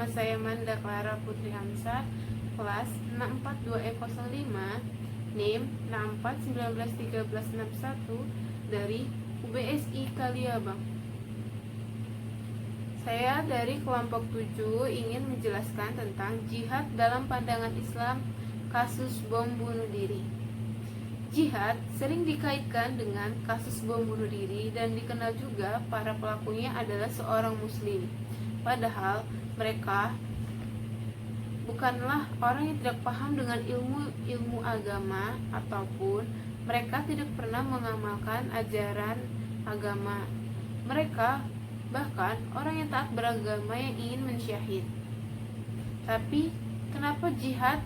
saya Manda Clara Putri Hamzah, kelas 642E05, NIM 64191361 dari UBSI Kaliabang. Saya dari kelompok 7 ingin menjelaskan tentang jihad dalam pandangan Islam, kasus bom bunuh diri. Jihad sering dikaitkan dengan kasus bom bunuh diri dan dikenal juga para pelakunya adalah seorang muslim. Padahal mereka bukanlah orang yang tidak paham dengan ilmu agama, ataupun mereka tidak pernah mengamalkan ajaran agama. Mereka bahkan orang yang taat beragama yang ingin mensyahid. Tapi kenapa jihad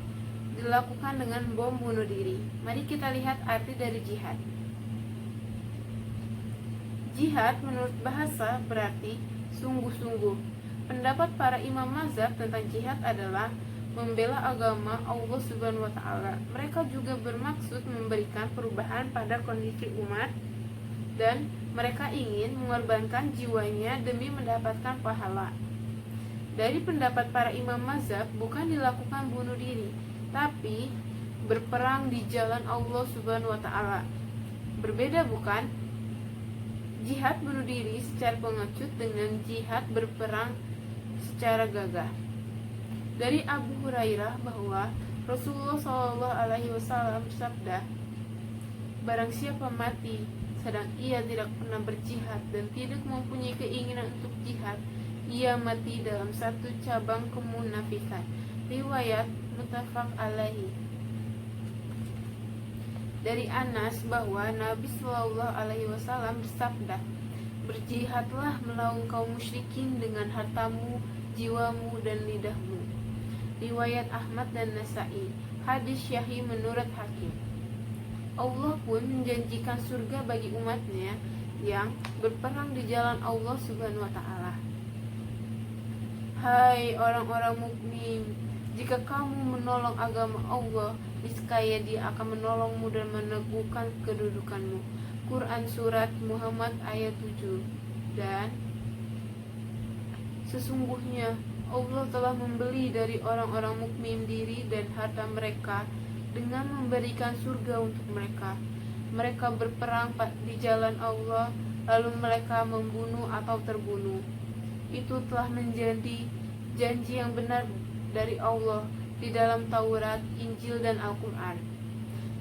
dilakukan dengan bom bunuh diri? Mari kita lihat arti dari jihad. Jihad menurut bahasa berarti sungguh-sungguh. Pendapat para imam mazhab tentang jihad adalah membela agama Allah Subhanahu wa Ta'ala. Mereka juga bermaksud memberikan perubahan pada kondisi umat, dan mereka ingin mengorbankan jiwanya demi mendapatkan pahala. Dari pendapat para imam mazhab, bukan dilakukan bunuh diri, tapi berperang di jalan Allah Subhanahu wa Ta'ala. Berbeda bukan? Jihad bunuh diri secara pengecut dengan jihad berperang secara gagah. Dari Abu Hurairah bahwa Rasulullah SAW bersabda, barang siapa mati sedang ia tidak pernah berjihad dan tidak mempunyai keinginan untuk jihad, ia mati dalam satu cabang kemunafikan. Riwayat muttafaq alaihi. Dari Anas bahwa Nabi SAW bersabda, berjihadlah melawan kaum musyrikin dengan hartamu, jiwamu, dan lidahmu. Riwayat Ahmad dan Nasai. Hadis Sahih menurut Hakim. Allah pun menjanjikan surga bagi umatnya yang berperang di jalan Allah Subhanahu wa Ta'ala. Hai orang-orang mukmin, jika kamu menolong agama Allah, niscaya Dia akan menolongmu dan meneguhkan kedudukanmu. Quran Surat Muhammad ayat 7. Dan sesungguhnya Allah telah membeli dari orang-orang mukmin diri dan harta mereka dengan memberikan surga untuk mereka. Mereka berperang di jalan Allah, lalu mereka membunuh atau terbunuh. Itu telah menjadi janji yang benar dari Allah di dalam Taurat, Injil, dan Al-Quran.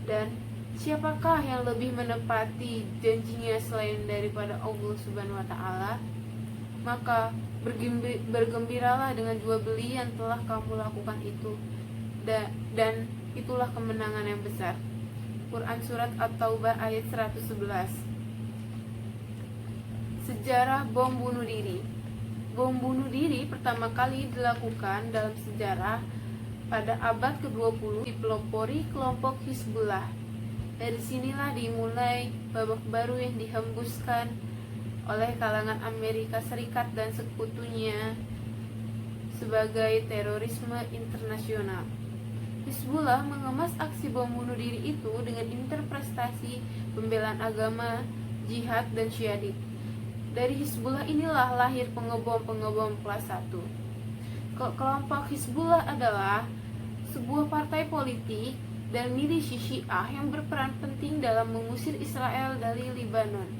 Dan siapakah yang lebih menepati janjinya selain daripada Allah Subhanahu wa Ta'ala? Maka bergembiralah dengan jual beli yang telah kamu lakukan itu, dan itulah kemenangan yang besar. Quran Surat At-Taubah ayat 111. Sejarah bom bunuh diri. Bom bunuh diri pertama kali dilakukan dalam sejarah pada abad ke-20 dipelopori kelompok Hizbullah. Dari sinilah dimulai babak baru yang dihembuskan oleh kalangan Amerika Serikat dan sekutunya sebagai terorisme internasional. Hizbullah mengemas aksi bom bunuh diri itu dengan interpretasi pembelaan agama, jihad, dan syahid. Dari Hizbullah inilah lahir pengebom kelas 1. Kelompok Hizbullah adalah sebuah partai politik dan milisi Syiah yang berperan penting dalam mengusir Israel dari Lebanon.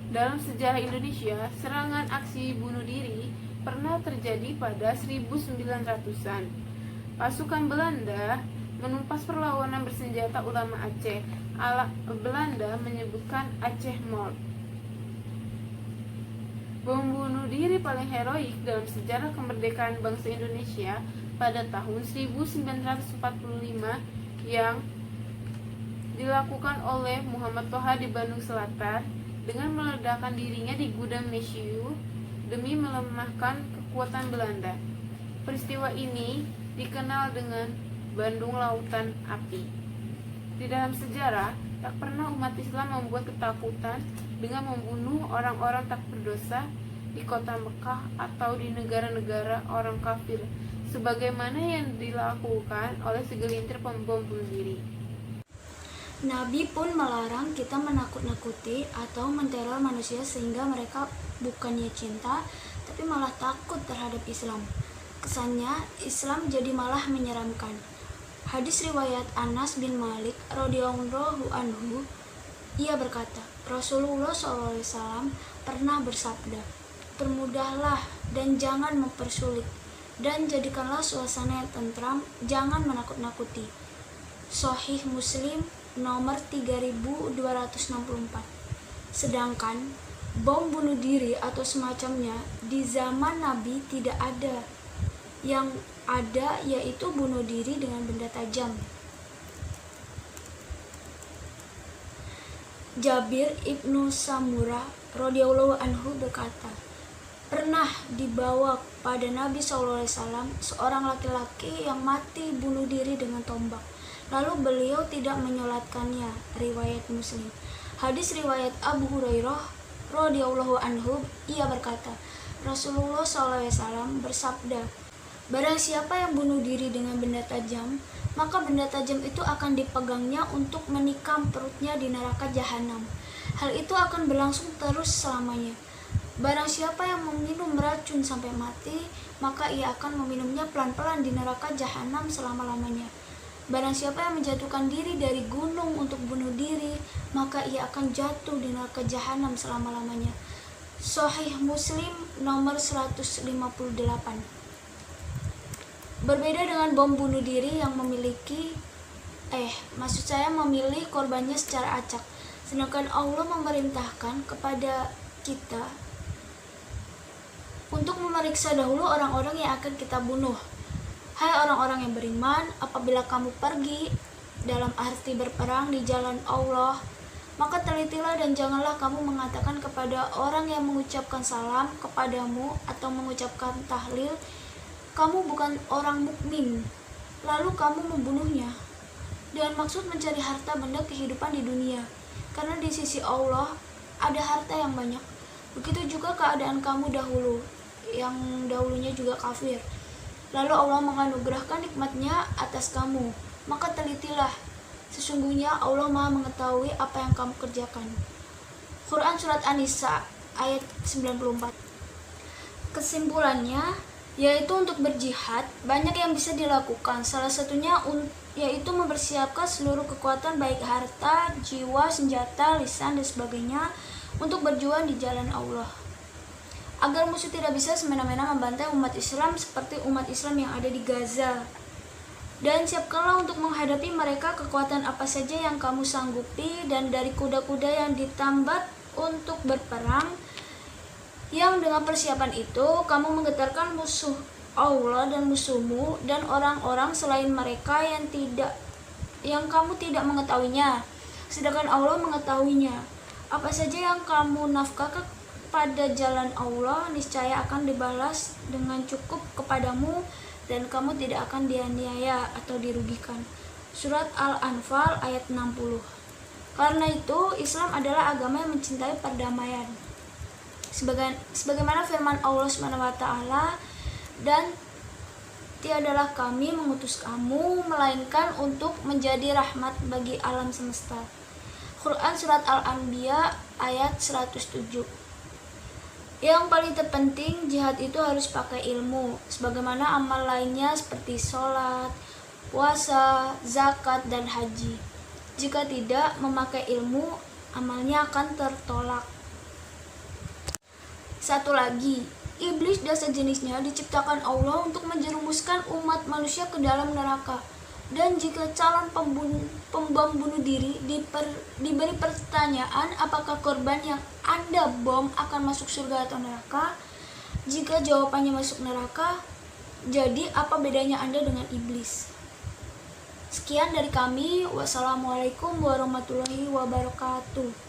Dalam sejarah Indonesia, serangan aksi bunuh diri pernah terjadi pada 1900-an. Pasukan Belanda menumpas perlawanan bersenjata ulama Aceh. Belanda menyebutkan Aceh Mord. Bom bunuh diri paling heroik dalam sejarah kemerdekaan bangsa Indonesia pada tahun 1945 yang dilakukan oleh Muhammad Toha di Bandung Selatan dengan meledakkan dirinya di gudang Mesiu demi melemahkan kekuatan Belanda. Peristiwa ini dikenal dengan Bandung Lautan Api. Di dalam sejarah, tak pernah umat Islam membuat ketakutan dengan membunuh orang-orang tak berdosa di kota Mekah atau di negara-negara orang kafir, sebagaimana yang dilakukan oleh segelintir pembom bunuh diri. Nabi pun melarang kita menakut-nakuti atau menteror manusia sehingga mereka bukannya cinta tapi malah takut terhadap Islam. Kesannya Islam jadi malah menyeramkan. Hadis riwayat Anas bin Malik radhiyallahu anhu, ia berkata, Rasulullah SAW pernah bersabda, permudahlah dan jangan mempersulit, dan jadikanlah suasana yang tentram, jangan menakut-nakuti. Sahih Muslim nomor 3264. Sedangkan bom bunuh diri atau semacamnya di zaman Nabi tidak ada. Yang ada yaitu bunuh diri dengan benda tajam. Jabir ibnu Samurah radhiyallahu anhu berkata, pernah dibawa pada Nabi SAW seorang laki-laki yang mati bunuh diri dengan tombak. Lalu beliau tidak menyolatkannya. Riwayat Muslim. Hadis riwayat Abu Hurairah radhiyallahu anhu, ia berkata, Rasulullah SAW bersabda, barang siapa yang bunuh diri dengan benda tajam, maka benda tajam itu akan dipegangnya untuk menikam perutnya di neraka jahanam. Hal itu akan berlangsung terus selamanya. Barang siapa yang meminum racun sampai mati, maka ia akan meminumnya pelan-pelan di neraka jahanam selama-lamanya. Barang siapa yang menjatuhkan diri dari gunung untuk bunuh diri, maka ia akan jatuh di neraka jahanam selama-lamanya. Sahih Muslim nomor 158. Berbeda dengan bom bunuh diri yang memilih korbannya secara acak. Sedangkan Allah memerintahkan kepada kita untuk memeriksa dahulu orang-orang yang akan kita bunuh. Hai orang-orang yang beriman, apabila kamu pergi dalam arti berperang di jalan Allah, maka telitilah dan janganlah kamu mengatakan kepada orang yang mengucapkan salam kepadamu atau mengucapkan tahlil, kamu bukan orang mukmin, lalu kamu membunuhnya dengan maksud mencari harta benda kehidupan di dunia, karena di sisi Allah ada harta yang banyak. Begitu juga keadaan kamu dahulu, yang dahulunya juga kafir, lalu Allah menganugerahkan nikmatnya atas kamu, maka telitilah, sesungguhnya Allah Maha mengetahui apa yang kamu kerjakan. Quran Surat An-Nisa ayat 94. Kesimpulannya, yaitu untuk berjihad banyak yang bisa dilakukan. Salah satunya yaitu mempersiapkan seluruh kekuatan baik harta, jiwa, senjata, lisan, dan sebagainya untuk berjuang di jalan Allah, agar musuh tidak bisa semena-mena membantai umat Islam seperti umat Islam yang ada di Gaza. Dan siapkanlah untuk menghadapi mereka kekuatan apa saja yang kamu sanggupi, dan dari kuda-kuda yang ditambat untuk berperang, yang dengan persiapan itu kamu menggetarkan musuh Allah dan musuhmu dan orang-orang selain mereka yang kamu tidak mengetahuinya, sedangkan Allah mengetahuinya. Apa saja yang kamu nafkahkan pada jalan Allah, niscaya akan dibalas dengan cukup kepadamu, dan kamu tidak akan dianiaya atau dirugikan. Surat Al-Anfal ayat 60. Karena itu Islam adalah agama yang mencintai perdamaian, sebagaimana firman Allah SWT, dan tiadalah kami mengutus kamu melainkan untuk menjadi rahmat bagi alam semesta. Quran Surat Al-Anbiya ayat 107. Yang paling terpenting, jihad itu harus pakai ilmu, sebagaimana amal lainnya seperti sholat, puasa, zakat, dan haji. Jika tidak memakai ilmu, amalnya akan tertolak. Satu lagi, iblis dan sejenisnya diciptakan Allah untuk menjerumuskan umat manusia ke dalam neraka. Dan jika calon pembom bunuh diri diberi pertanyaan apakah korban yang Anda bom akan masuk surga atau neraka, jika jawabannya masuk neraka, jadi apa bedanya Anda dengan iblis? Sekian dari kami. Wassalamualaikum warahmatullahi wabarakatuh.